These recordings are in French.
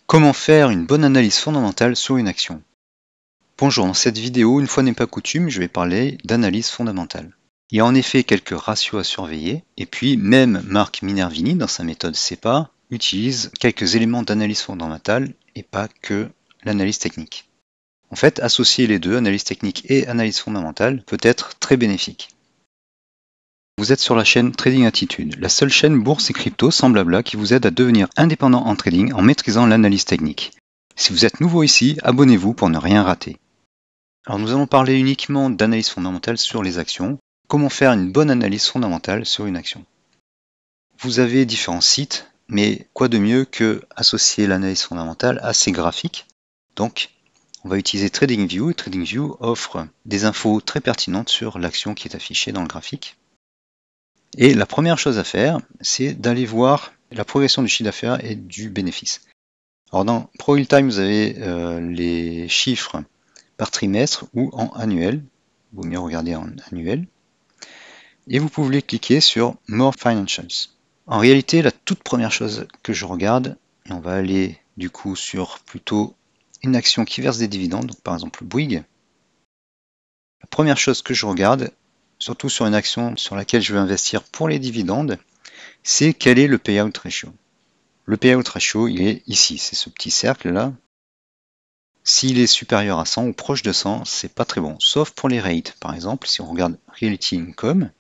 Comment faire une bonne analyse fondamentale sur une action? Bonjour, dans cette vidéo, une fois n'est pas coutume, je vais parler d'analyse fondamentale. Il y a en effet quelques ratios à surveiller, et puis même Marc Minervini, dans sa méthode CEPA, utilise quelques éléments d'analyse fondamentale et pas que l'analyse technique. En fait, associer les deux, analyse technique et analyse fondamentale, peut être très bénéfique. Vous êtes sur la chaîne Trading Attitude, la seule chaîne bourse et crypto sans blabla qui vous aide à devenir indépendant en trading en maîtrisant l'analyse technique. Si vous êtes nouveau ici, abonnez-vous pour ne rien rater. Alors nous allons parler uniquement d'analyse fondamentale sur les actions. Comment faire une bonne analyse fondamentale sur une action? Vous avez différents sites, mais quoi de mieux que associer l'analyse fondamentale à ces graphiques? Donc, on va utiliser TradingView et TradingView offre des infos très pertinentes sur l'action qui est affichée dans le graphique. Et la première chose à faire, c'est d'aller voir la progression du chiffre d'affaires et du bénéfice. Alors dans ProRealTime, vous avez les chiffres par trimestre ou en annuel. Il vaut mieux regarder en annuel. Et vous pouvez cliquer sur More Financials. En réalité, la toute première chose que je regarde, et on va aller du coup sur plutôt une action qui verse des dividendes, donc par exemple Bouygues. La première chose que je regarde, surtout sur une action sur laquelle je veux investir pour les dividendes, c'est quel est le payout ratio. Le payout ratio, il est ici, c'est ce petit cercle là. S'il est supérieur à 100 ou proche de 100, c'est pas très bon, sauf pour les rates. Par exemple, si on regarde Realty Income,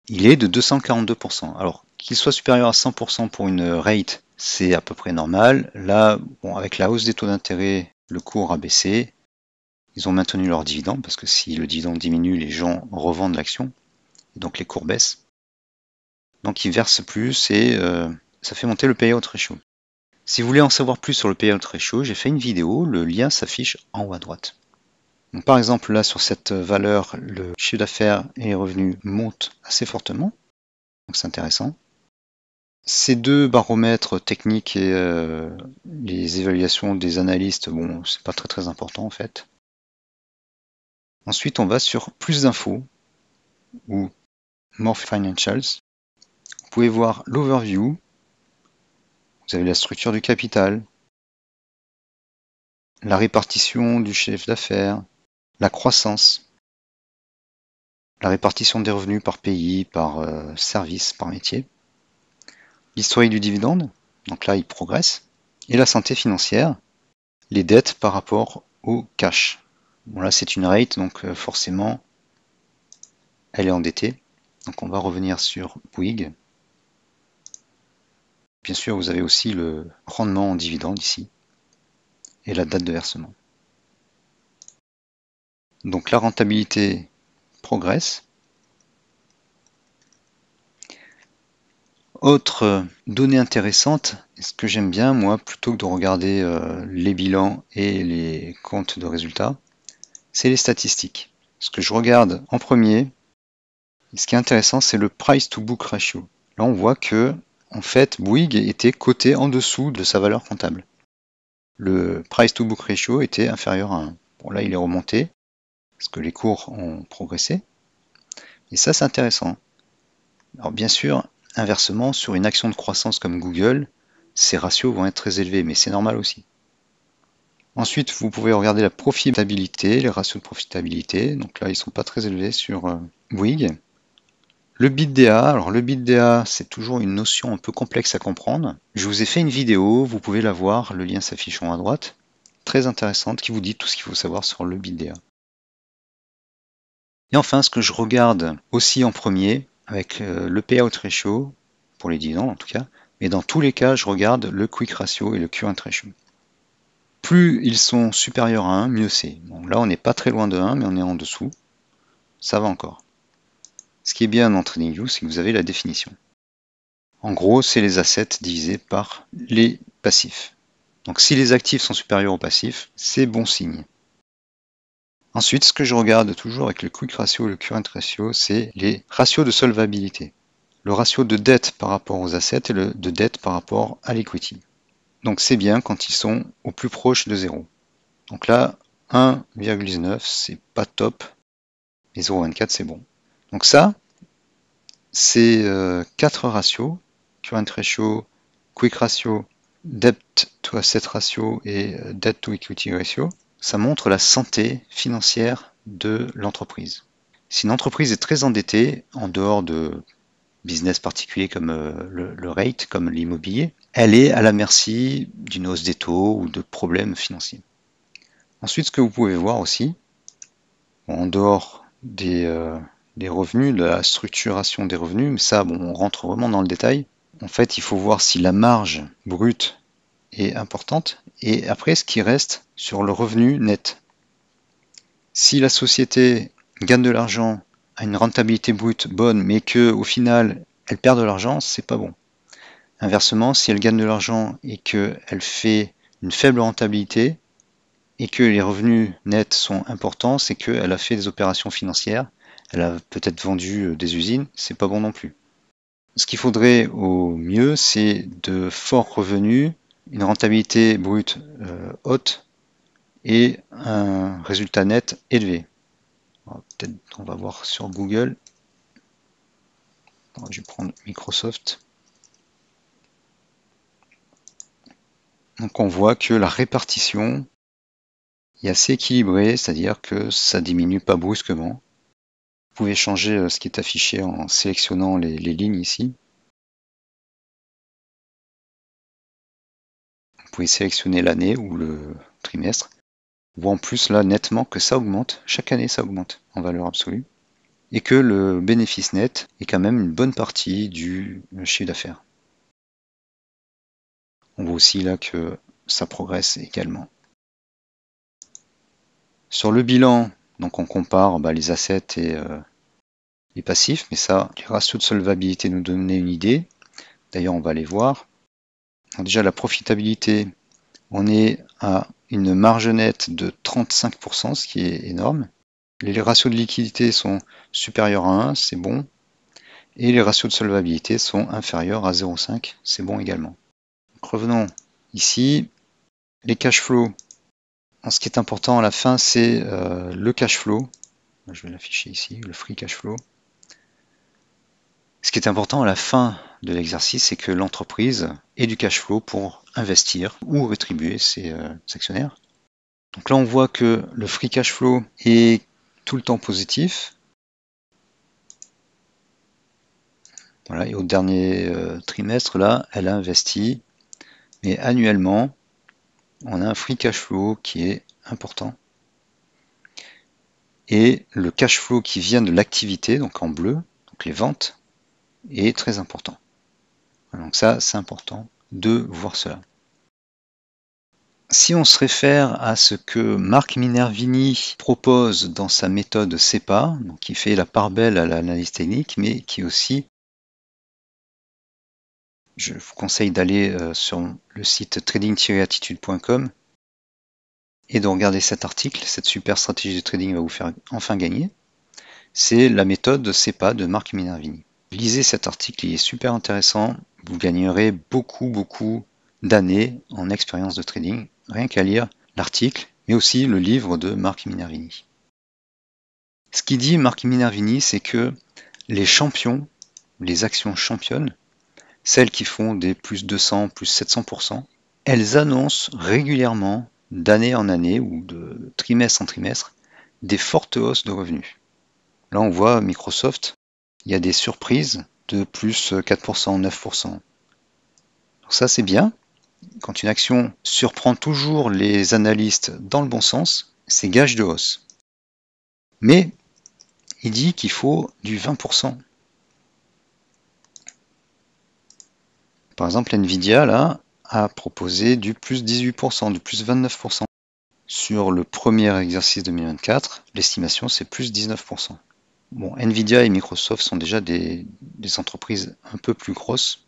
il est de 242%. Alors, qu'il soit supérieur à 100% pour une rate, c'est à peu près normal. Là, bon, avec la hausse des taux d'intérêt, le cours a baissé. Ils ont maintenu leur dividende, parce que si le dividende diminue, les gens revendent l'action, et donc les cours baissent. Donc ils versent plus et ça fait monter le payout ratio. Si vous voulez en savoir plus sur le payout ratio, j'ai fait une vidéo, le lien s'affiche en haut à droite. Donc, par exemple, là, sur cette valeur, le chiffre d'affaires et les revenus montent assez fortement. Donc c'est intéressant. Ces deux baromètres techniques et les évaluations des analystes, bon, c'est pas très important en fait. Ensuite, on va sur plus d'infos ou More Financials. Vous pouvez voir l'overview. Vous avez la structure du capital, la répartition du chiffre d'affaires, la croissance, la répartition des revenus par pays, par service, par métier, l'historique du dividende, donc là il progresse, et la santé financière, les dettes par rapport au cash. Bon là c'est une rate, donc forcément elle est endettée. Donc on va revenir sur Bouygues. Bien sûr vous avez aussi le rendement en dividende ici, et la date de versement. Donc la rentabilité progresse. Autre donnée intéressante, ce que j'aime bien moi, plutôt que de regarder les bilans et les comptes de résultats, c'est les statistiques. Ce que je regarde en premier, et ce qui est intéressant, c'est le price to book ratio. Là on voit que en fait Bouygues était coté en dessous de sa valeur comptable. Le price to book ratio était inférieur à 1. Bon là il est remonté, parce que les cours ont progressé. Et ça c'est intéressant. Alors bien sûr, inversement, sur une action de croissance comme Google, ces ratios vont être très élevés, mais c'est normal aussi. Ensuite, vous pouvez regarder la profitabilité, les ratios de profitabilité. Donc là, ils ne sont pas très élevés sur Bouygues. Le BITDA, alors le BITDA, c'est toujours une notion un peu complexe à comprendre. Je vous ai fait une vidéo, vous pouvez la voir, le lien s'affiche en haut à droite, très intéressante, qui vous dit tout ce qu'il faut savoir sur le BITDA. Et enfin, ce que je regarde aussi en premier, avec le payout ratio, pour les dividendes en tout cas, mais dans tous les cas, je regarde le quick ratio et le current ratio. Plus ils sont supérieurs à 1, mieux c'est. Bon, là, on n'est pas très loin de 1, mais on est en dessous. Ça va encore. Ce qui est bien dans TradingView, c'est que vous avez la définition. En gros, c'est les assets divisés par les passifs. Donc si les actifs sont supérieurs aux passifs, c'est bon signe. Ensuite, ce que je regarde toujours avec le quick ratio et le current ratio, c'est les ratios de solvabilité. Le ratio de dette par rapport aux assets et le de dette par rapport à l'equity. Donc c'est bien quand ils sont au plus proche de 0. Donc là, 1,9, c'est pas top, et 0,24 c'est bon. Donc ça, c'est 4 ratios, current ratio, quick ratio Debt to Asset Ratio et Debt to Equity Ratio, ça montre la santé financière de l'entreprise. Si une entreprise est très endettée, en dehors de business particulier comme le rate, comme l'immobilier, elle est à la merci d'une hausse des taux ou de problèmes financiers. Ensuite, ce que vous pouvez voir aussi, en dehors des revenus, de la structuration des revenus, mais ça, bon, on rentre vraiment dans le détail. En fait, il faut voir si la marge brute est importante et après ce qui reste sur le revenu net. Si la société gagne de l'argent, a une rentabilité brute bonne, mais que au final elle perd de l'argent, c'est pas bon. Inversement, si elle gagne de l'argent et qu'elle fait une faible rentabilité et que les revenus nets sont importants, c'est qu'elle a fait des opérations financières, elle a peut-être vendu des usines, c'est pas bon non plus. Ce qu'il faudrait au mieux, c'est de forts revenus, une rentabilité brute haute et un résultat net élevé. Peut-être on va voir sur Google. Je vais prendre Microsoft. Donc on voit que la répartition est assez équilibrée, c'est-à-dire que ça diminue pas brusquement. Vous pouvez changer ce qui est affiché en sélectionnant les lignes ici. Vous pouvez sélectionner l'année ou le trimestre. On voit en plus là nettement que ça augmente, chaque année ça augmente en valeur absolue, et que le bénéfice net est quand même une bonne partie du chiffre d'affaires. On voit aussi là que ça progresse également. Sur le bilan, donc on compare les assets et les passifs, mais ça, les ratios de solvabilité nous donnaient une idée. D'ailleurs, on va les voir. Alors déjà, la profitabilité, on est à une marge nette de 35%, ce qui est énorme. Les ratios de liquidité sont supérieurs à 1, c'est bon. Et les ratios de solvabilité sont inférieurs à 0,5, c'est bon également. Donc revenons ici. Les cash flows. Ce qui est important à la fin, c'est le cash flow. Je vais l'afficher ici, le free cash flow. Ce qui est important à la fin de l'exercice, c'est que l'entreprise ait du cash flow pour investir ou rétribuer ses actionnaires. Donc là, on voit que le free cash flow est tout le temps positif. Voilà, et au dernier trimestre, là, elle a investi, mais annuellement, on a un free cash flow qui est important. Et le cash flow qui vient de l'activité, donc en bleu, donc les ventes, est très important. Donc ça, c'est important de voir cela. Si on se réfère à ce que Marc Minervini propose dans sa méthode CEPA, donc qui fait la part belle à l'analyse technique, mais qui aussi, je vous conseille d'aller sur le site trading-attitude.com et de regarder cet article, cette super stratégie de trading va vous faire enfin gagner. C'est la méthode CEPA de Marc Minervini. Lisez cet article, il est super intéressant, vous gagnerez beaucoup d'années en expérience de trading, rien qu'à lire l'article, mais aussi le livre de Marc Minervini. Ce qu'il dit Marc Minervini, c'est que les champions, les actions championnes, celles qui font des plus 200, plus 700%, elles annoncent régulièrement, d'année en année ou de trimestre en trimestre, des fortes hausses de revenus. Là, on voit Microsoft, il y a des surprises de plus 4%, 9%. Donc ça, c'est bien. Quand une action surprend toujours les analystes dans le bon sens, c'est gage de hausse. Mais il dit qu'il faut du 20%. Par exemple, Nvidia, là, a proposé du plus 18%, du plus 29%. Sur le premier exercice 2024, l'estimation, c'est plus 19%. Bon, Nvidia et Microsoft sont déjà des entreprises un peu plus grosses,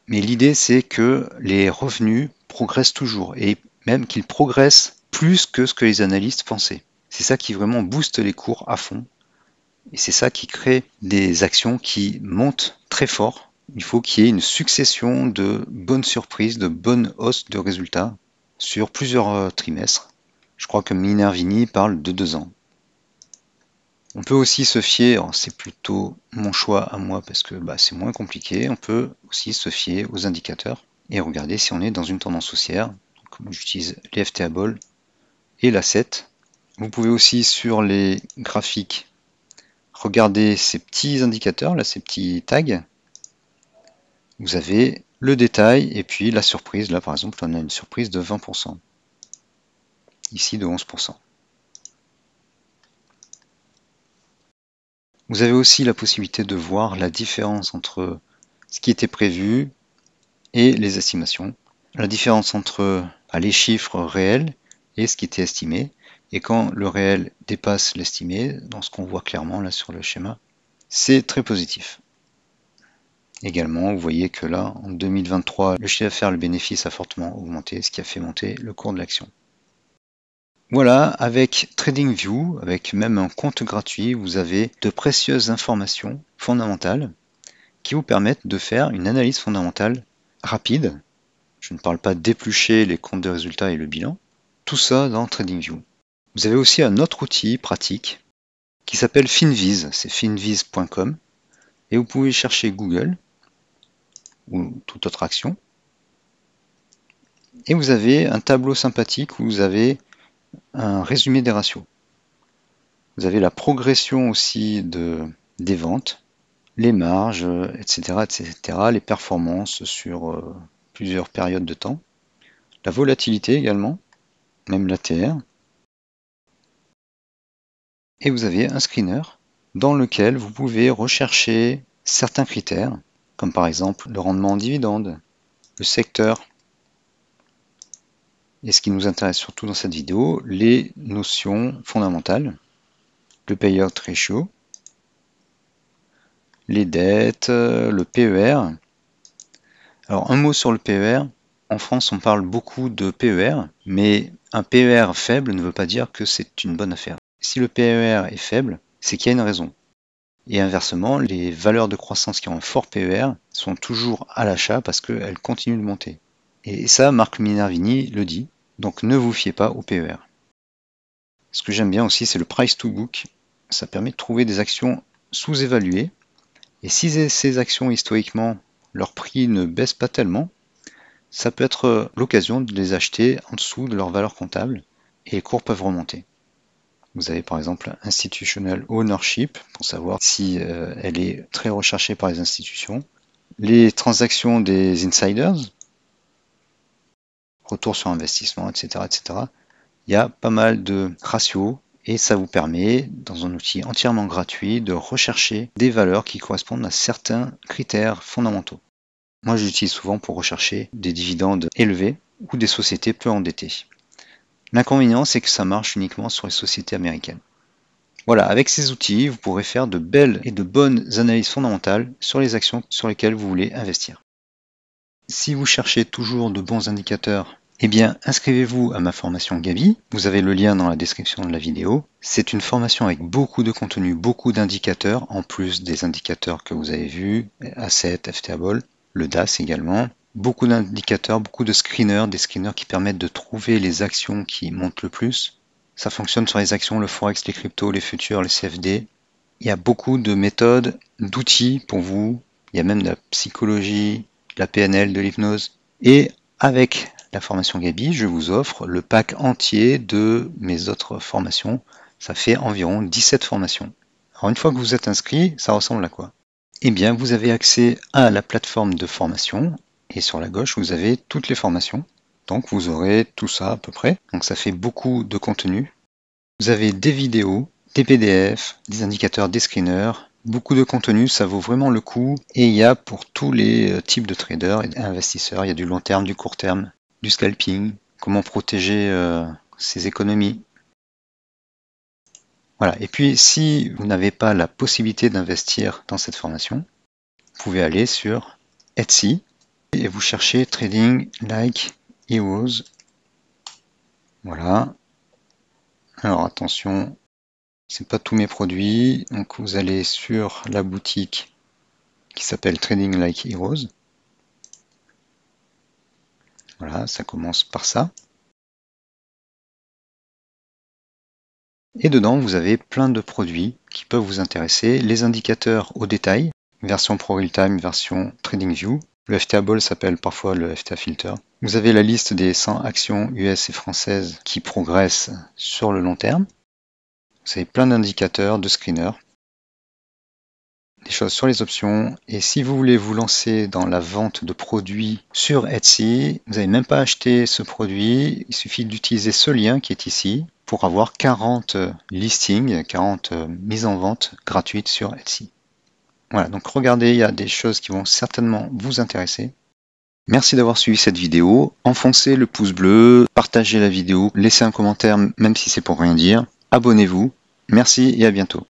mais l'idée c'est que les revenus progressent toujours, et même qu'ils progressent plus que ce que les analystes pensaient. C'est ça qui vraiment booste les cours à fond, et c'est ça qui crée des actions qui montent très fort. Il faut qu'il y ait une succession de bonnes surprises, de bonnes hausses de résultats sur plusieurs trimestres. Je crois que Minervini parle de 2 ans. On peut aussi se fier, c'est plutôt mon choix à moi parce que c'est moins compliqué, on peut aussi se fier aux indicateurs. et regarder si on est dans une tendance haussière. J'utilise les FTable et l'asset. Vous pouvez aussi sur les graphiques regarder ces petits indicateurs, là, ces petits tags. Vous avez le détail et puis la surprise. Là par exemple on a une surprise de 20%. Ici de 11%. Vous avez aussi la possibilité de voir la différence entre ce qui était prévu et les estimations. La différence entre les chiffres réels et ce qui était estimé. Et quand le réel dépasse l'estimé, dans ce qu'on voit clairement là sur le schéma, c'est très positif. Également, vous voyez que là, en 2023, le chiffre d'affaires, le bénéfice a fortement augmenté, ce qui a fait monter le cours de l'action. Voilà, avec TradingView, avec même un compte gratuit, vous avez de précieuses informations fondamentales qui vous permettent de faire une analyse fondamentale rapide. Je ne parle pas d'éplucher les comptes de résultats et le bilan. Tout ça dans TradingView. Vous avez aussi un autre outil pratique qui s'appelle Finviz, c'est finviz.com, et vous pouvez chercher Google ou toute autre action. Et vous avez un tableau sympathique où vous avez un résumé des ratios. Vous avez la progression aussi des ventes, les marges, etc., etc., les performances sur plusieurs périodes de temps, la volatilité également, même l'ATR. Et vous avez un screener dans lequel vous pouvez rechercher certains critères, comme par exemple le rendement en dividende, le secteur, et ce qui nous intéresse surtout dans cette vidéo, les notions fondamentales, le payout ratio, les dettes, le PER. Alors un mot sur le PER, en France on parle beaucoup de PER, mais un PER faible ne veut pas dire que c'est une bonne affaire. Si le PER est faible, c'est qu'il y a une raison. Et inversement, les valeurs de croissance qui ont un fort PER sont toujours à l'achat parce qu'elles continuent de monter. Et ça, Marc Minervini le dit, donc ne vous fiez pas au PER. Ce que j'aime bien aussi, c'est le price to book. Ça permet de trouver des actions sous-évaluées. Et si ces actions, historiquement, leur prix ne baisse pas tellement, ça peut être l'occasion de les acheter en dessous de leur valeur comptable et les cours peuvent remonter. Vous avez par exemple Institutional Ownership pour savoir si elle est très recherchée par les institutions. Les transactions des insiders, retour sur investissement, etc., etc. Il y a pas mal de ratios et ça vous permet, dans un outil entièrement gratuit, de rechercher des valeurs qui correspondent à certains critères fondamentaux. Moi, j'utilise souvent pour rechercher des dividendes élevés ou des sociétés peu endettées. L'inconvénient, c'est que ça marche uniquement sur les sociétés américaines. Voilà, avec ces outils, vous pourrez faire de belles et de bonnes analyses fondamentales sur les actions sur lesquelles vous voulez investir. Si vous cherchez toujours de bons indicateurs, eh bien, inscrivez-vous à ma formation Gabi. Vous avez le lien dans la description de la vidéo. C'est une formation avec beaucoup de contenu, beaucoup d'indicateurs, en plus des indicateurs que vous avez vus, Asset, FTable, le DAS également. Beaucoup d'indicateurs, beaucoup de screeners, des screeners qui permettent de trouver les actions qui montent le plus. Ça fonctionne sur les actions, le Forex, les cryptos, les futurs, les CFD. Il y a beaucoup de méthodes, d'outils pour vous. Il y a même de la psychologie, de la PNL, de l'hypnose. Et avec la formation Gabi, je vous offre le pack entier de mes autres formations. Ça fait environ 17 formations. Alors une fois que vous êtes inscrit, ça ressemble à quoi? Eh bien, vous avez accès à la plateforme de formation et sur la gauche, vous avez toutes les formations. Donc vous aurez tout ça à peu près. Donc ça fait beaucoup de contenu. Vous avez des vidéos, des PDF, des indicateurs, des screeners, beaucoup de contenu, ça vaut vraiment le coup. Et il y a pour tous les types de traders et investisseurs, il y a du long terme, du court terme, du scalping, comment protéger ses économies. Voilà. Et puis si vous n'avez pas la possibilité d'investir dans cette formation, vous pouvez aller sur Etsy et vous cherchez Trading Like Heroes. Voilà. Alors attention, c'est pas tous mes produits. Donc vous allez sur la boutique qui s'appelle Trading Like Heroes. Voilà, ça commence par ça. Et dedans, vous avez plein de produits qui peuvent vous intéresser. Les indicateurs au détail, version Pro Real Time, version TradingView. Le FTA Ball s'appelle parfois le FTA Filter. Vous avez la liste des 100 actions US et françaises qui progressent sur le long terme. Vous avez plein d'indicateurs, de screeners, des choses sur les options. Et si vous voulez vous lancer dans la vente de produits sur Etsy, vous n'avez même pas acheté ce produit. Il suffit d'utiliser ce lien qui est ici pour avoir 40 listings, 40 mises en vente gratuites sur Etsy. Voilà, donc regardez, il y a des choses qui vont certainement vous intéresser. Merci d'avoir suivi cette vidéo. Enfoncez le pouce bleu, partagez la vidéo, laissez un commentaire même si c'est pour rien dire. Abonnez-vous. Merci et à bientôt.